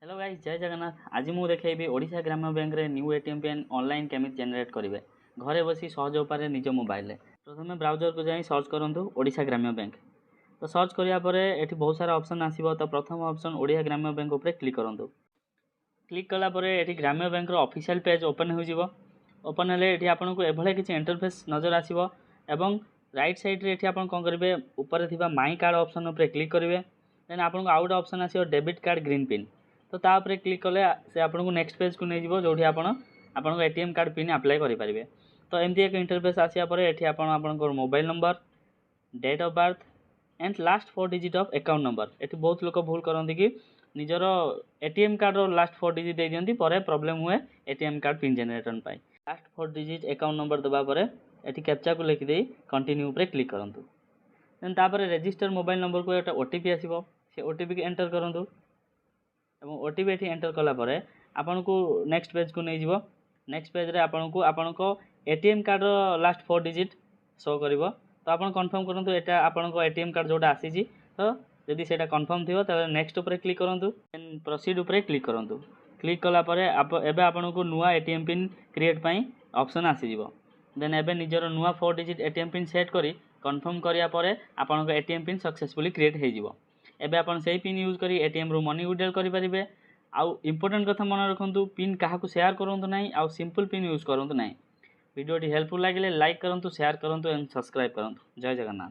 Hello guys, जय जगन्नाथ। आज मुझे देखी ओडिशा ग्राम्य बैंक रे न्यू एटीएम पिन ऑनलाइन केमिति जनरेट करेंगे घरे बसी सहज उपाय निज मोबाइल रे। प्रथम ब्राउजर को जाई सर्च करंतु ओडिशा ग्राम्य बैंक। तो सर्च करिया परे एठी बहुत सारा ऑप्शन आसीबो। तो प्रथम ऑप्शन ओडिशा ग्राम्य बैंक ऊपर क्लिक करंतु। क्लिक कला परे एठी ग्राम्य बैंक रो ऑफिशियल पेज ओपन हो जिवो। ओपन हेले एठी आपन को एभले किछि इंटरफेस नजर आसीबो एवं राइट साइड रे एठी आपन कोन करबे ऊपर थिबा माई कार्ड ऑप्शन ऊपर क्लिक करिवे। देन आपन को आउट ऑप्शन आसीबो डेबिट कार्ड ग्रीन पिन। तो तापर क्लिक कले से आपको नेक्स्ट पेज को नहीं जीवो जोठी आपन एटीएम कार्ड पिन अप्लाई करि परिबे। तो एमती एक इंटरफेस आसिया परे एठी आपन mobile number, date of birth and last 4 digit of account number. एठी बहुत लोग भूल करंती कि निजर एटीएम कार्ड रो लास्ट 4 डिजिट दे दियंती परे प्रॉब्लम हुए एटीएम कार्ड पिन जनरेशन पाई। लास्ट 4 डिजिट अकाउंट नंबर दबा परे एठी कैप्चा को लिखि देई कंटिन्यू ऊपर क्लिक करंतु। देन तापर रजिस्टर मोबाइल नंबर को एटा ओटीपी आसीबो। से ओटीपी के एंटर करंतु एवं ओटीपी एठी एंटर कला परे आपन को नेक्स्ट पेज को नहीं जीवो। नेक्स्ट पेज रे आपन को एटीएम कार्ड रो लास्ट 4 डिजिट शो करिवो। तो आपन कंफर्म करंतु एटा आपन को एटीएम कार्ड जोटा आसीजी। तो यदि सेटा कंफर्म थिवो त नेक्स्ट ऊपर क्लिक करंतु। देन प्रोसीड ऊपर क्लिक करंतु। क्लिक कला परे एबे आपन को नुवा एटीएम पिन क्रिएट पई ऑप्शन आसी जीवो। देन एबे निजर नुवा 4 डिजिट एटीएम पिन सेट करी कंफर्म करिया परे आपन को एटीएम पिन सक्सेसफुली क्रिएट हे जीवो। एबे आपन सेही पिन यूज करी एटीएम रो मनी विड्रॉल करि परिबे। आउ इंपोर्टेंट कथा मन रखंतु, पिन काहा को शेयर करंतु नाही आउ सिंपल पिन यूज करंतु नाही। वीडियो टी हेल्पफुल लागिले लाइक करंतु, शेयर करंतु एंड सब्सक्राइब करंतु। जय जगन्नाथ।